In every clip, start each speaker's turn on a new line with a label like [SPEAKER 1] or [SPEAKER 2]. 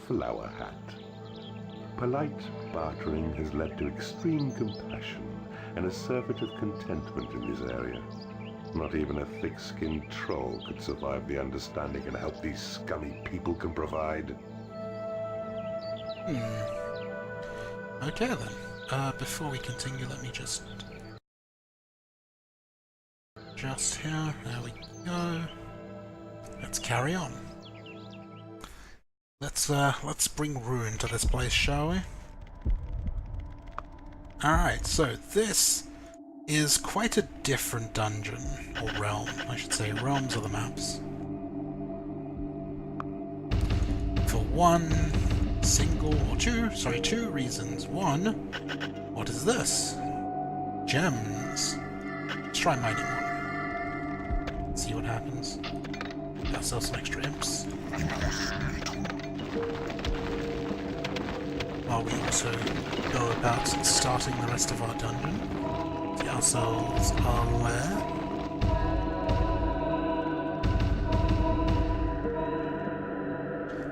[SPEAKER 1] Flowerhat. Polite bartering has led to extreme compassion and a surfeit of contentment in this area. Not even a thick-skinned troll could survive the understanding and help these scummy people can provide.
[SPEAKER 2] Okay then. Before we continue, let me just here. There we go. Let's carry on. Let's bring ruin to this place, shall we? Alright, so this is quite a different dungeon, or realm, I should say. Realms are the maps. For two reasons. One, what is this? Gems. Let's try mining one. See what happens. Get ourselves some extra imps. While we also go about starting the rest of our dungeon. Get ourselves our lair.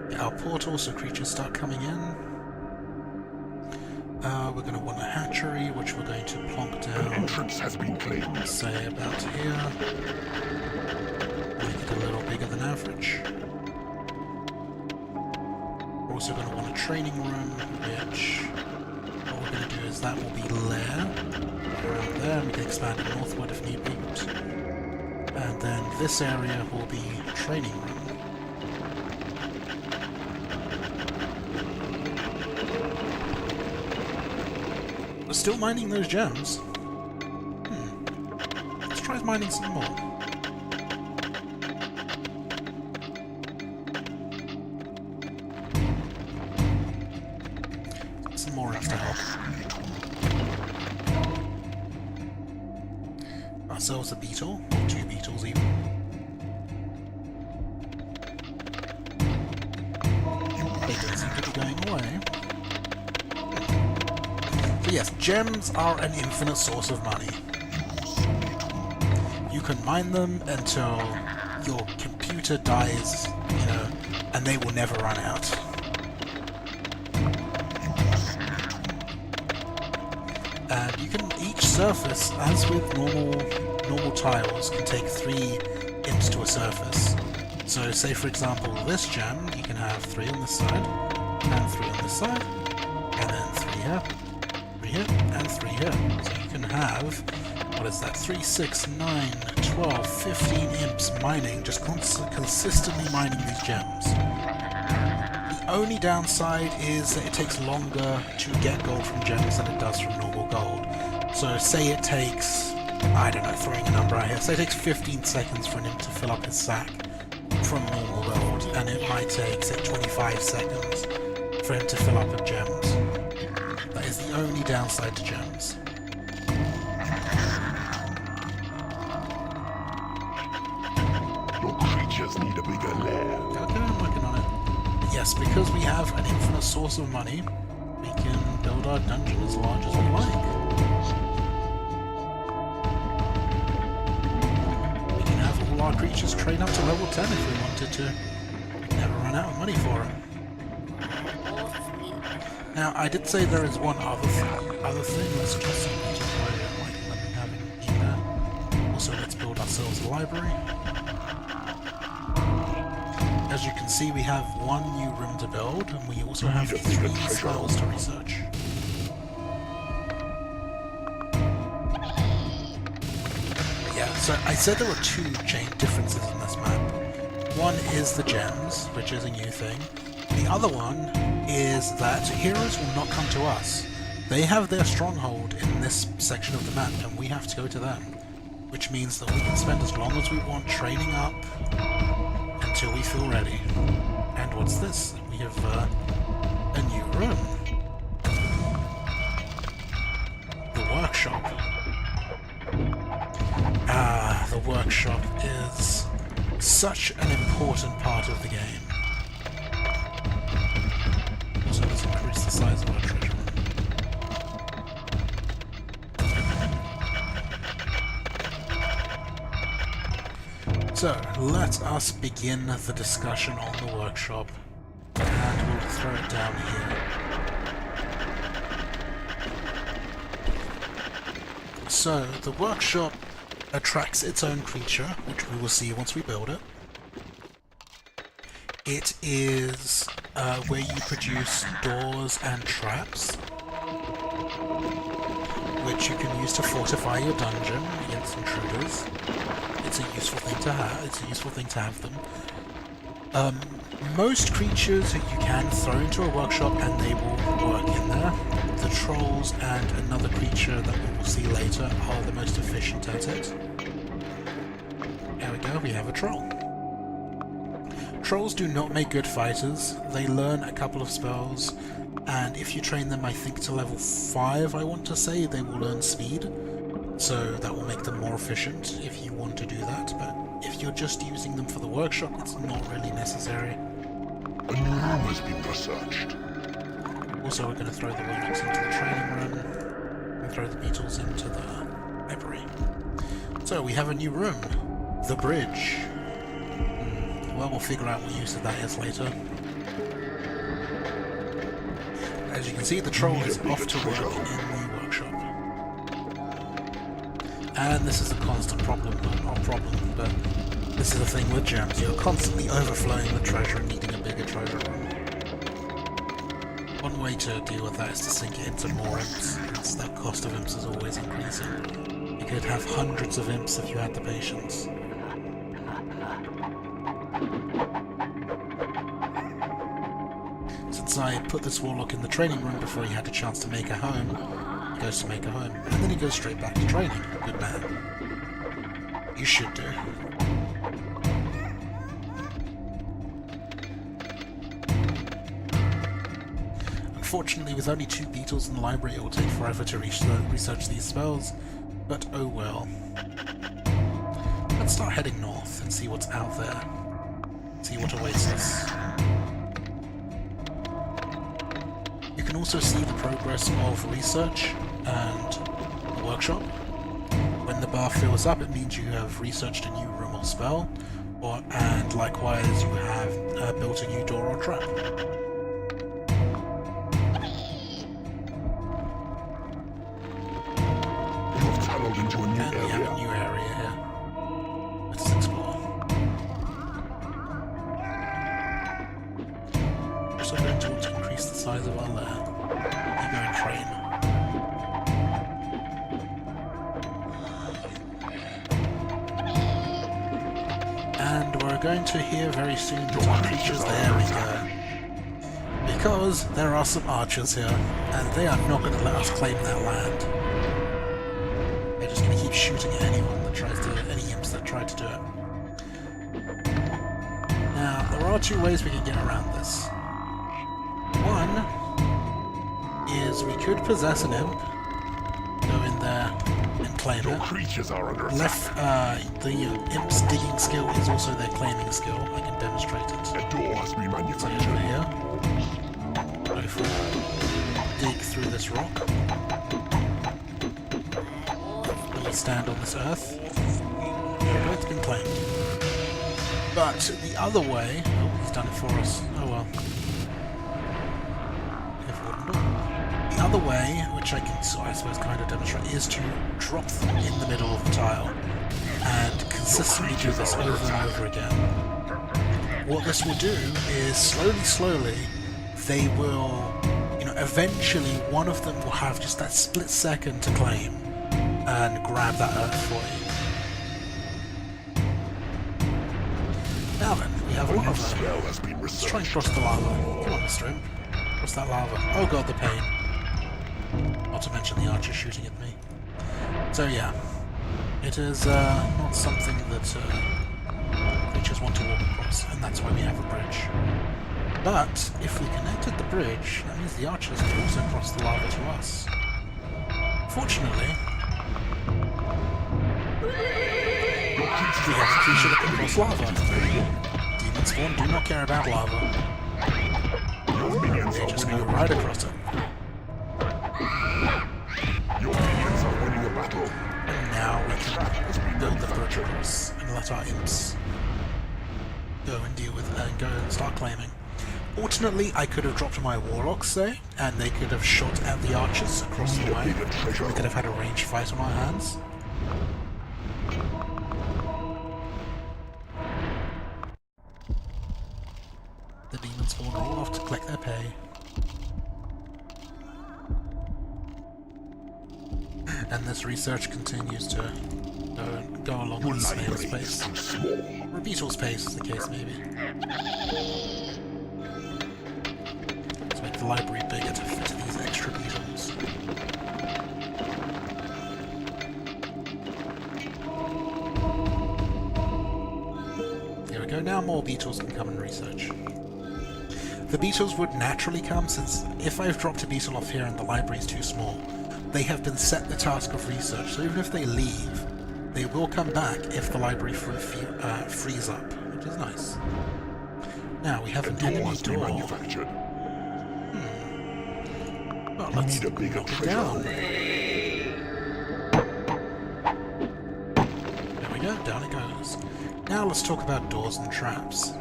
[SPEAKER 2] Get our portal so creatures start coming in. We're going to want a hatchery, which we're going to plonk down.
[SPEAKER 1] An entrance has been claimed.
[SPEAKER 2] Say about here. Make it a little bigger than average. We're also going to want a training room, which what we're going to do is that will be lair around there, and we can expand it northward if need be. And then this area will be training room. We're still mining those gems. Let's try mining some more. Some more imps to help. Ourselves a beetle, or 2 beetles even. They don't seem to be going away. So yes, gems are an infinite source of money. You can mine them until your computer dies, and they will never run out. And you can, each surface, as with normal tiles, can take 3 imps to a surface. So say for example this gem, you can have 3 on this side, and 3 on this side, and then 3 here, 3 here, and 3 here. So you can have, what is that, 3, 6, 9, 12, 15 imps mining, just consistently mining these gems. The only downside is that it takes longer to get gold from gems than it does from normal gold. So say it takes, I don't know, throwing a number out here, say it takes 15 seconds for an imp to fill up his sack from normal gold, and it might take, say, 25 seconds for him to fill up with gems. That is the only downside to gems.
[SPEAKER 1] Your creatures need a bigger lair.
[SPEAKER 2] Okay, I'm working on it. But yes, because we have an infinite source of money, we can build our dungeon as large as we like. We can have all our creatures train up to level 10 if we wanted to. We'd never run out of money for them. Now, I did say there is one other thing. Let's just see what I don't like them having in there. Also, let's build ourselves a library. As you can see, we have 1 new room to build, and we also have 3 spells to research. But yeah, so I said there were 2 differences in this map. One is the gems, which is a new thing. The other one is that heroes will not come to us. They have their stronghold in this section of the map, and we have to go to them. Which means that we can spend as long as we want training up until we feel ready. And what's this? We have a new room. The workshop. The workshop is such an important part of the game. So let's increase the size of our treasure room. So, let us begin the discussion on the workshop. And we'll throw it down here. So, the workshop attracts its own creature, which we will see once we build it. It is where you produce doors and traps, which you can use to fortify your dungeon against intruders. It's a useful thing to have. It's a useful thing to have them. Most creatures you can throw into a workshop and they will work in there. The trolls and another creature that we will see later are the most efficient at it. There we go, we have a troll. Trolls do not make good fighters. They learn a couple of spells, and if you train them, I think to level 5, I want to say, they will learn speed. So that will make them more efficient if you want to do that, but if you're just using them for the workshop, it's not really necessary.
[SPEAKER 3] A new room has been researched.
[SPEAKER 2] Also, we're going to throw the Willows into the training room, and throw the beetles into the library. So, we have a new room. The bridge. Well, we'll figure out what use of that is later. As you can see, the troll is off to work in the workshop. And this is a constant problem, not a problem, but this is the thing with gems. You're constantly overflowing with treasure and needing a bigger treasure room. One way to deal with that is to sink it into more imps, since the cost of imps is always increasing. You could have hundreds of imps if you had the patience. Since I put this warlock in the training room before he had a chance to make a home, he goes to make a home, and then he goes straight back to training. Good man. You should do. Unfortunately, with only 2 beetles in the library, it will take forever to research these spells, but oh well. Let's start heading north and see what's out there. See what awaits us. You can also see the progress of research and the workshop. When the bar fills up, it means you have researched a new room or spell, and likewise you have built a new door or trap.
[SPEAKER 3] Into a new
[SPEAKER 2] and we
[SPEAKER 3] area.
[SPEAKER 2] have a new area here. Let's explore. We're also going to want to increase the size of our lair. You go and train. And we're going to hear very soon that our creatures, there we go. Because there are some archers here, and they are not going to let us claim their land. They're just going to keep shooting at anyone that tries to, any imps that try to do it. Now, there are 2 ways we can get around this. One is we could possess an imp, go in there and claim
[SPEAKER 3] Your
[SPEAKER 2] it.
[SPEAKER 3] creatures are under attack.
[SPEAKER 2] The imp's digging skill is also their claiming skill. I can demonstrate it.
[SPEAKER 3] A door has been
[SPEAKER 2] So over
[SPEAKER 3] manufactured.
[SPEAKER 2] here, go for dig through this rock. Stand on this earth. There we go, it's been claimed. But the other way... Oh, he's done it for us. Oh well. The other way, which I can, I suppose, kind of demonstrate, is to drop them in the middle of the tile and consistently do this over and over again. What this will do is, slowly, they will, eventually one of them will have just that split second to claim and grab that earth for you. Now then, we have a
[SPEAKER 3] A new
[SPEAKER 2] lava.
[SPEAKER 3] spell has been
[SPEAKER 2] Let's try and
[SPEAKER 3] researched.
[SPEAKER 2] cross the lava. Come on, Mr. Imp. Cross that lava. Oh god, the pain. Not to mention the archer shooting at me. So yeah, it is not something that creatures want to walk across, and that's why we have a bridge. But if we connected the bridge, that means the archers could also cross the lava to us. Fortunately, we have a creature that can cross lava. Demon spawn do not care about lava.
[SPEAKER 3] Your minions
[SPEAKER 2] They
[SPEAKER 3] are
[SPEAKER 2] just go
[SPEAKER 3] winning a
[SPEAKER 2] right
[SPEAKER 3] battle.
[SPEAKER 2] across it.
[SPEAKER 3] Your minions are winning a battle.
[SPEAKER 2] And now we can build the bridge across and let our imps go and deal with and go and start claiming. Alternately, I could have dropped my warlocks there, and they could have shot at the archers across the way. We could have had a ranged fight on our hands. The demons spawn all off to collect their pay. And this research continues to go along with snail's pace. Or beetle's pace, is the case maybe. Let's make the library bigger to fit these extra beetles. There we go, now more beetles can come and research. The beetles would naturally come, since if I've dropped a beetle off here and the library is too small, they have been set the task of research, so even if they leave, they will come back if the library frees up, which is nice. Now we have an enemy door. Well, let's knock it down. There we go, down it goes. Now let's talk about doors and traps.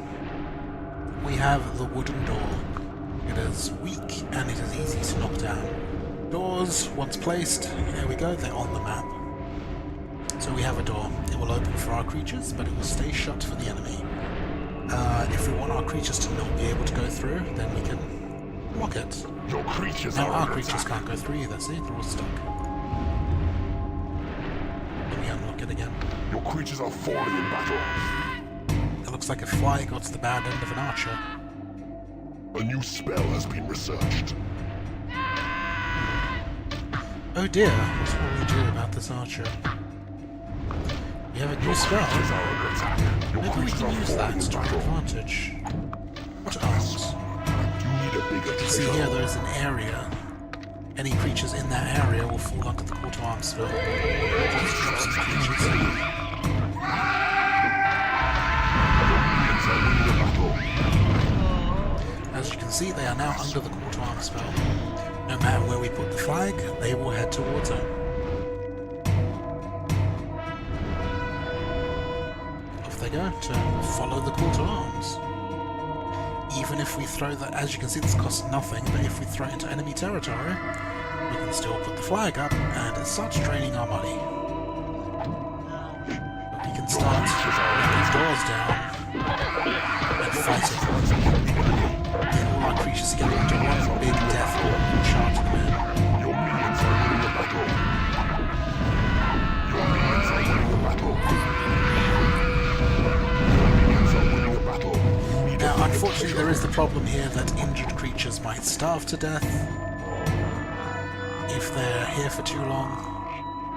[SPEAKER 2] We have the wooden door. It is weak and it is easy to knock down. Doors, once placed, there we go, they're on the map. So we have a door. It will open for our creatures, but it will stay shut for the enemy. If we want our creatures to not be able to go through, then we can lock it.
[SPEAKER 3] Your creatures
[SPEAKER 2] Now
[SPEAKER 3] are
[SPEAKER 2] our
[SPEAKER 3] under
[SPEAKER 2] creatures
[SPEAKER 3] attack.
[SPEAKER 2] can't go through either, see? They're all stuck. Let me unlock it again.
[SPEAKER 3] Your creatures are falling in battle.
[SPEAKER 2] It looks like a fly got to the bad end of an archer.
[SPEAKER 3] A new spell has been researched.
[SPEAKER 2] Oh dear, what will we do about this archer? We have a new spell.
[SPEAKER 3] Creatures are under attack. Your
[SPEAKER 2] Maybe we
[SPEAKER 3] creatures
[SPEAKER 2] can
[SPEAKER 3] are
[SPEAKER 2] use
[SPEAKER 3] falling
[SPEAKER 2] that
[SPEAKER 3] in
[SPEAKER 2] to our
[SPEAKER 3] battle.
[SPEAKER 2] advantage. What arms?
[SPEAKER 3] You need a bigger
[SPEAKER 2] You see
[SPEAKER 3] treasure.
[SPEAKER 2] here, there is an area. Any creatures in that area will fall under the call to arms spell. Let's drop some creatures.
[SPEAKER 3] Minions are winning the battle.
[SPEAKER 2] As you can see, they are now under the call to arms spell. No matter where we put the flag, they will head towards it. Off they go to follow the call to arms. Even if we throw that, as you can see, this costs nothing, but if we throw it into enemy territory, we can still put the flag up, and it starts draining our money. But we can start knocking doors down and fighting. Get all our creatures together into one big death ball and charge them in.
[SPEAKER 3] Your minions are winning the battle. Your minions are winning the battle. Your minions are winning the battle. You need a
[SPEAKER 2] Now,
[SPEAKER 3] bigger
[SPEAKER 2] unfortunately,
[SPEAKER 3] treasure.
[SPEAKER 2] there is the problem here that injured creatures might starve to death if they're here for too long.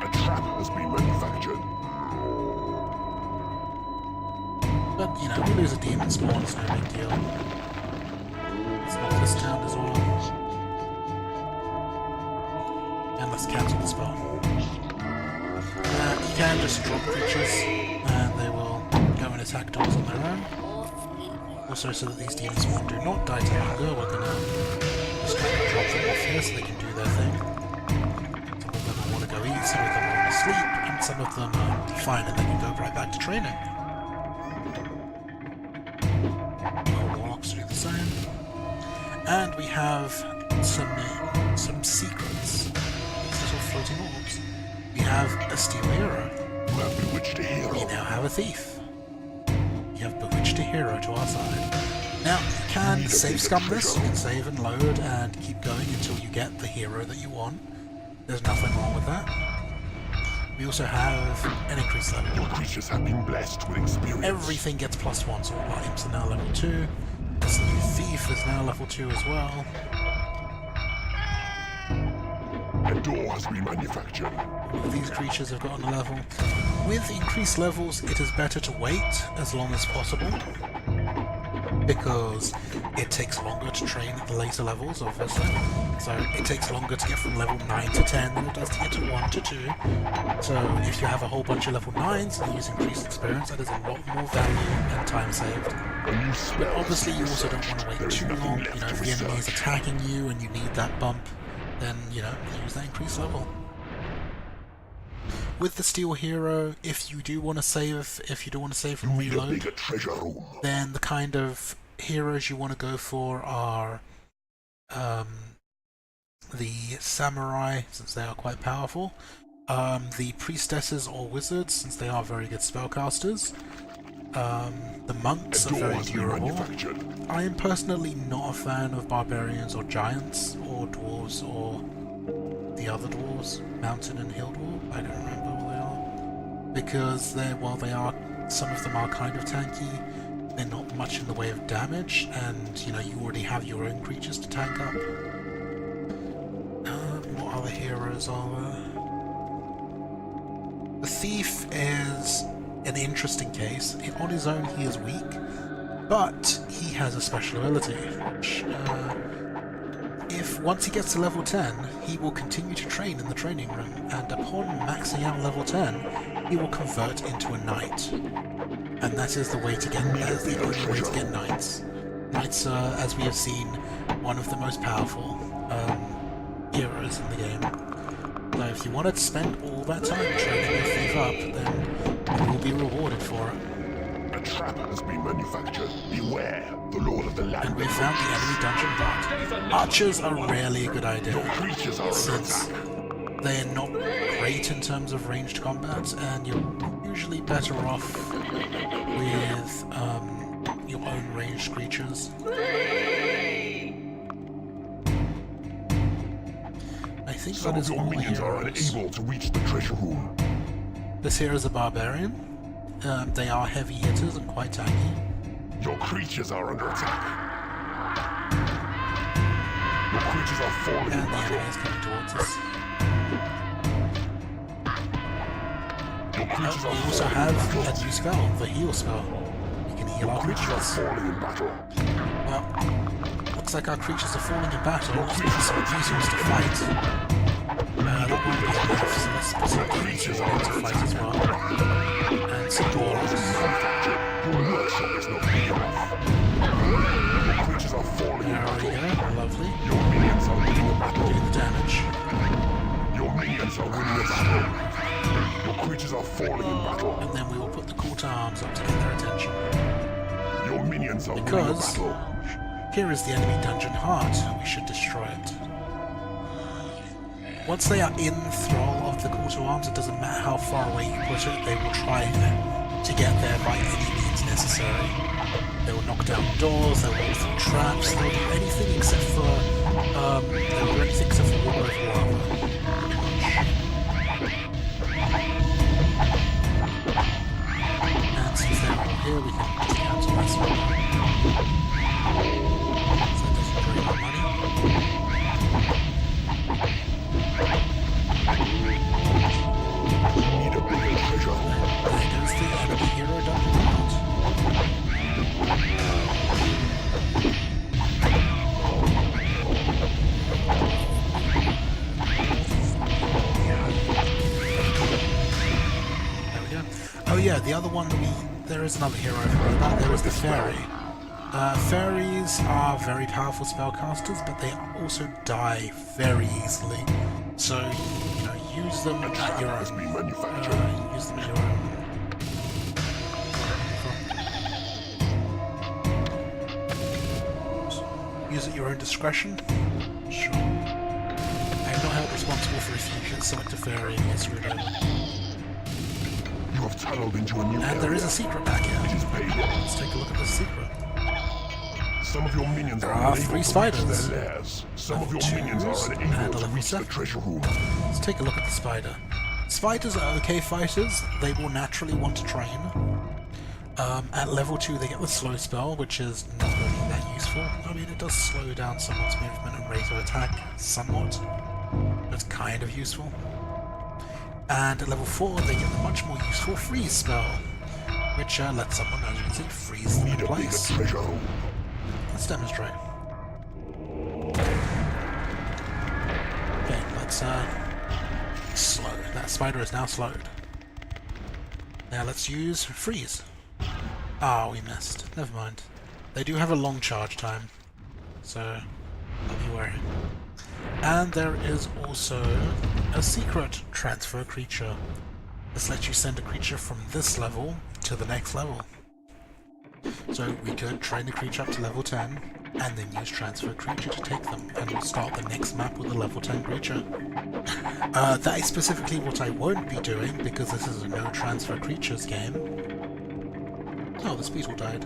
[SPEAKER 3] A trap has been manufactured.
[SPEAKER 2] But, you know, we lose a demon spawn, it's no big deal. Let's knock this down as well. And let's cancel the spell. You can just drop creatures, and they will go and attack doors on their own. Also, so that these demon spawn do not die to hunger, we're gonna just kind of drop them off here so they can do their thing. Some of them will want to go eat, some of them will want to sleep, and some of them are fine and they can go right back to training. Warlocks do the same. And we have some secrets. These little floating orbs. We have a steel hero.
[SPEAKER 3] You have bewitched a
[SPEAKER 2] We
[SPEAKER 3] hero.
[SPEAKER 2] now have a thief. We have bewitched a hero to our side. Now, you can save scum this, you can save and load and keep going until you get the hero that you want. There's nothing wrong with that. We also have an increased level.
[SPEAKER 3] Your creatures have been blessed with experience.
[SPEAKER 2] Everything gets +1, so all our imps are now level 2. This new thief is now level 2 as well.
[SPEAKER 3] A door has been manufactured.
[SPEAKER 2] All of these creatures have gotten a level. With increased levels, it is better to wait as long as possible, because it takes longer to train at the later levels, obviously. So it takes longer to get from level 9 to 10 than it does to get to 1 to 2. So if you have a whole bunch of level 9s and you use increased experience, that is a lot more value and time saved.
[SPEAKER 3] A new spell.
[SPEAKER 2] But obviously you also don't want to
[SPEAKER 3] There
[SPEAKER 2] wait
[SPEAKER 3] is
[SPEAKER 2] too
[SPEAKER 3] nothing
[SPEAKER 2] long.
[SPEAKER 3] left
[SPEAKER 2] You know,
[SPEAKER 3] to
[SPEAKER 2] if the enemy is
[SPEAKER 3] research.
[SPEAKER 2] attacking you and you need that bump, then, you know, use that increased level. With the steel hero, if you do want to save, from
[SPEAKER 3] You need a
[SPEAKER 2] reload,
[SPEAKER 3] bigger treasure room.
[SPEAKER 2] then the kind of heroes you want to go for are the samurai, since they are quite powerful, the priestesses or wizards, since they are very good spellcasters. The monks are very durable. I am personally not a fan of barbarians or giants or dwarves or the other dwarves, mountain and hill dwarf. I don't remember what they are, because while they are, some of them are kind of tanky. They're not much in the way of damage, and you know you already have your own creatures to tank up. What other heroes are there? The thief is an interesting case. On his own he is weak, but he has a special ability, which if once he gets to level 10, he will continue to train in the training room, and upon maxing out level 10, he will convert into a knight. And that is the way to get, the only way to get knights. Knights are, as we have seen, one of the most powerful heroes in the game. So if you wanted to spend all that time training your thief up, then you will be rewarded for it.
[SPEAKER 3] A trap has been manufactured. Beware, the Lord of the Land.
[SPEAKER 2] And we found the enemy dungeon part. Archers are rarely a good idea,
[SPEAKER 3] Your creatures are
[SPEAKER 2] since
[SPEAKER 3] under attack.
[SPEAKER 2] they're not great in terms of ranged combat, and you're usually better off with your own ranged creatures. I think
[SPEAKER 3] Some
[SPEAKER 2] that
[SPEAKER 3] of
[SPEAKER 2] is
[SPEAKER 3] your
[SPEAKER 2] all the
[SPEAKER 3] minions are
[SPEAKER 2] heroes.
[SPEAKER 3] unable to reach the treasure room.
[SPEAKER 2] This here is a barbarian. They are heavy hitters and quite tanky.
[SPEAKER 3] Your creatures are under attack. Your creatures are falling in
[SPEAKER 2] And the
[SPEAKER 3] battle.
[SPEAKER 2] enemy is coming towards us.
[SPEAKER 3] Your creatures are
[SPEAKER 2] We also
[SPEAKER 3] falling
[SPEAKER 2] have
[SPEAKER 3] in battle.
[SPEAKER 2] a new spell, the heal spell. We can heal
[SPEAKER 3] Your
[SPEAKER 2] our
[SPEAKER 3] creatures are
[SPEAKER 2] creatures.
[SPEAKER 3] falling in battle.
[SPEAKER 2] Well, looks like our creatures are falling in battle.
[SPEAKER 3] Your
[SPEAKER 2] Let's put
[SPEAKER 3] creatures
[SPEAKER 2] some
[SPEAKER 3] are
[SPEAKER 2] creatures to fight. That won't be enough, so let's put some creatures to fight as well. And some dwarves.
[SPEAKER 3] Your workshop is not big enough. Your creatures are falling in
[SPEAKER 2] There we
[SPEAKER 3] battle.
[SPEAKER 2] go, lovely.
[SPEAKER 3] Your minions are winning a battle.
[SPEAKER 2] Do the damage.
[SPEAKER 3] Your minions are winning a battle. Your creatures are falling in battle.
[SPEAKER 2] And then we will put the call to arms up to get their attention.
[SPEAKER 3] Your minions are winning a
[SPEAKER 2] Because
[SPEAKER 3] battle.
[SPEAKER 2] here is the enemy dungeon heart. We should destroy it. Once they are in thrall of the call to arms, it doesn't matter how far away you put it, they will try to get there by any means necessary. They will knock down doors, they will walk through traps, they will do anything except for they will do anything except for walk over lava. And since they're all here, we can just cancel this one. So that doesn't drain our money.
[SPEAKER 3] Need a bigger treasure.
[SPEAKER 2] There goes the enemy hero dungeon heart. There we go. Oh yeah, the other one there is another hero I forgot about. There is the fairy. Fairies are very powerful spellcasters, but they also die very easily. So, you know, use them at your
[SPEAKER 3] Has
[SPEAKER 2] own.
[SPEAKER 3] been manufactured.
[SPEAKER 2] Use them at your own. Use at your own discretion? Sure. I am not held responsible for if you select a fairy and get screwed over.
[SPEAKER 3] You have tunneled into a new
[SPEAKER 2] And there is
[SPEAKER 3] area.
[SPEAKER 2] a secret back
[SPEAKER 3] It
[SPEAKER 2] here.
[SPEAKER 3] is payload.
[SPEAKER 2] Let's take a look at the secret.
[SPEAKER 3] Some of your minions
[SPEAKER 2] There
[SPEAKER 3] are
[SPEAKER 2] are
[SPEAKER 3] unable
[SPEAKER 2] 3
[SPEAKER 3] to
[SPEAKER 2] spiders.
[SPEAKER 3] reach their lairs. Some of your
[SPEAKER 2] Level
[SPEAKER 3] minions
[SPEAKER 2] 2s
[SPEAKER 3] are
[SPEAKER 2] and
[SPEAKER 3] unable
[SPEAKER 2] a
[SPEAKER 3] to
[SPEAKER 2] level
[SPEAKER 3] reach the
[SPEAKER 2] 7.
[SPEAKER 3] treasure room.
[SPEAKER 2] Let's take a look at the spider. Spiders are okay fighters. They will naturally want to train. At level 2 they get the slow spell, which is not really that useful. I mean, it does slow down someone's movement and rate of attack somewhat. That's kind of useful. And at level 4 they get the much more useful freeze spell, which lets someone, as you can see, freeze them
[SPEAKER 3] Need
[SPEAKER 2] in
[SPEAKER 3] a bigger
[SPEAKER 2] place.
[SPEAKER 3] treasure room.
[SPEAKER 2] Let's demonstrate. Okay, let's slow. That spider is now slowed. Now let's use freeze. Ah, we missed. Never mind. They do have a long charge time, so don't be worried. And there is also a secret transfer creature. This lets you send a creature from this level to the next level. So we could train the creature up to level 10, and then use transfer creature to take them, and we'll start the next map with a level 10 creature. That is specifically what I won't be doing, because this is a no transfer creatures game. Oh, this beetle died.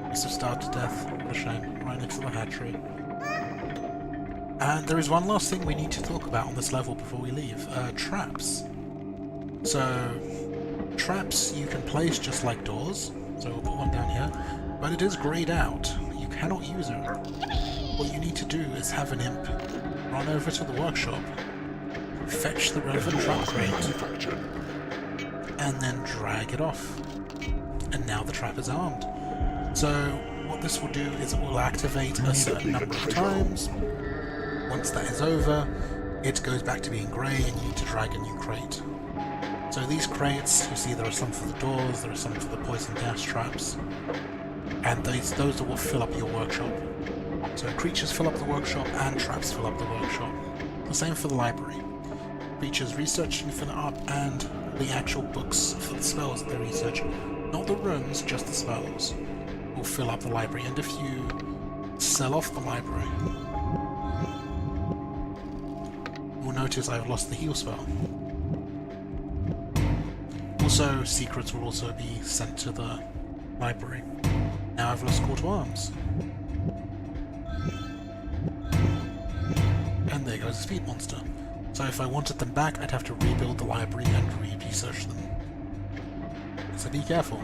[SPEAKER 2] Must have starved to death. What a shame. Right next to the hatchery. And there is one last thing we need to talk about on this level before we leave. Traps. So, traps you can place just like doors. So we'll put one down here. But it is greyed out. You cannot use it. What you need to do is have an imp run over to the workshop, fetch the relevant trap crate, and then drag it off. And now the trap is armed. So what this will do is it will activate a certain number of times. Once that is over, it goes back to being grey and you need to drag a new crate. So these crates, you see there are some for the doors, there are some for the poison gas traps, and those are what fill up your workshop. So creatures fill up the workshop and traps fill up the workshop. The same for the library. Creatures research and fill it up, and the actual books for the spells that they research, not the rooms, just the spells, will fill up the library. And if you sell off the library, you'll notice I've lost the heal spell. Also, secrets will also be sent to the library. Now I've lost call to arms. And there goes the speed monster. So if I wanted them back, I'd have to rebuild the library and research them. So be careful.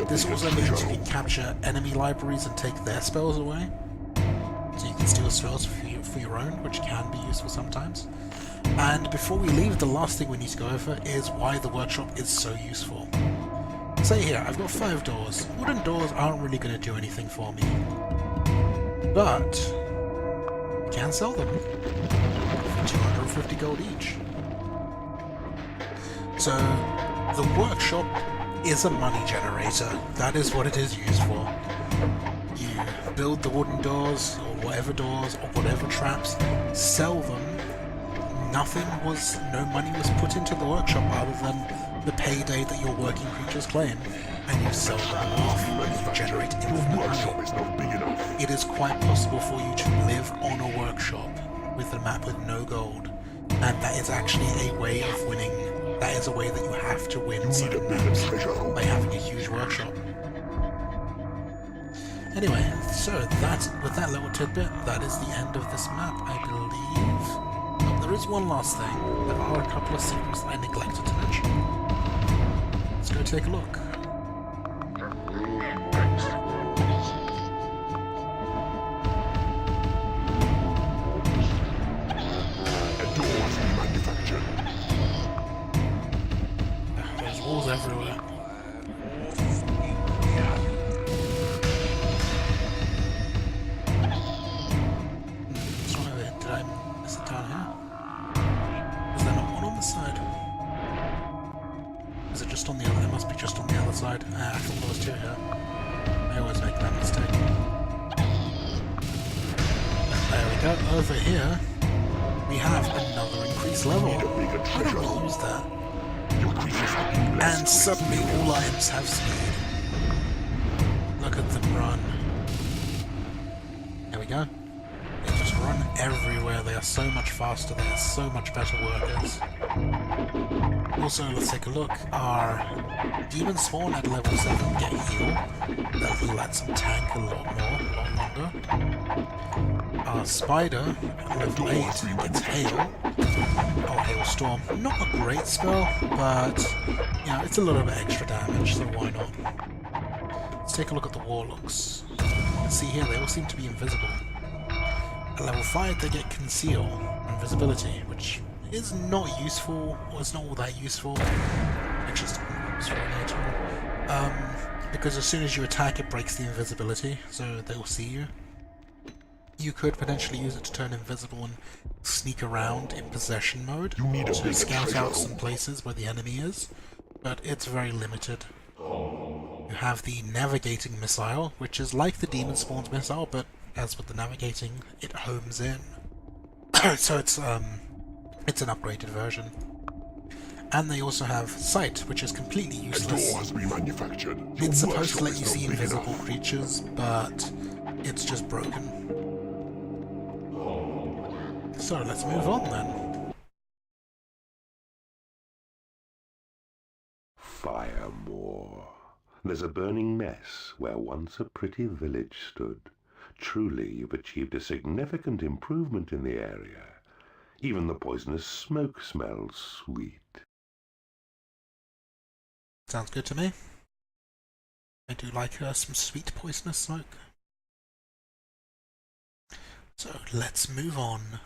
[SPEAKER 2] This also means you can capture enemy libraries and take their spells away. So you can steal spells for your own, which can be useful sometimes. And before we leave, the last thing we need to go over is why the workshop is so useful. Say here, I've got 5 doors. Wooden doors aren't really going to do anything for me. But you can sell them for 250 gold each. So the workshop is a money generator. That is what it is used for. You build the wooden doors, or whatever doors, or whatever traps, sell them. No money was put into the workshop other than the payday that your working creatures claim, and you sell them off and you generate infinite money. It is quite possible for you to live on a workshop with a map with no gold, and that is actually a way of winning. That is a way that you have to win certain maps, by having a huge workshop. Anyway, so with that little tidbit, that is the end of this map, I believe. There is one last thing. There are a couple of secrets that I neglected to mention. Let's go take a look. There's walls everywhere. What's wrong with it? Did I miss it down here? Is there not one on the side? Is it just on the other? It must be just on the other side. I thought there was 2 here. I always make that mistake. There we go. Over here, we have another increased level. Why don't we use that? And suddenly all our imps have speed. Look at them run. There we go. They just run everywhere. They are so much faster. They are so much better workers. Also, let's take a look. Our demon spawn at level 7 get heal. That will let them tank a lot longer. Our spider at level 8 gets hail. Oh, hailstorm. Not a great spell, but you know, it's a little bit extra damage, so why not? Let's take a look at the warlocks. You can see here they all seem to be invisible. At level 5 they get conceal, invisibility, which is not useful, or it's not all that useful. Actually, it's not useful at all. Because as soon as you attack, it breaks the invisibility, so they'll see you. You could potentially use it to turn invisible and sneak around in possession mode to scout out some places where the enemy is, but it's very limited. You have the navigating missile, which is like the demon spawn's missile, but as with the navigating, it homes in. So it's an upgraded version. And they also have sight, which is completely
[SPEAKER 3] A
[SPEAKER 2] useless.
[SPEAKER 3] door has been manufactured. Your
[SPEAKER 2] It's supposed to
[SPEAKER 3] workshop
[SPEAKER 2] let
[SPEAKER 3] is
[SPEAKER 2] you
[SPEAKER 3] not
[SPEAKER 2] see
[SPEAKER 3] big
[SPEAKER 2] invisible
[SPEAKER 3] enough.
[SPEAKER 2] creatures, but it's just broken. So let's move on then.
[SPEAKER 1] Firemore. There's a burning mess where once a pretty village stood. Truly, you've achieved a significant improvement in the area. Even the poisonous smoke smells sweet.
[SPEAKER 2] Sounds good to me. I do like some sweet poisonous smoke. So let's move on.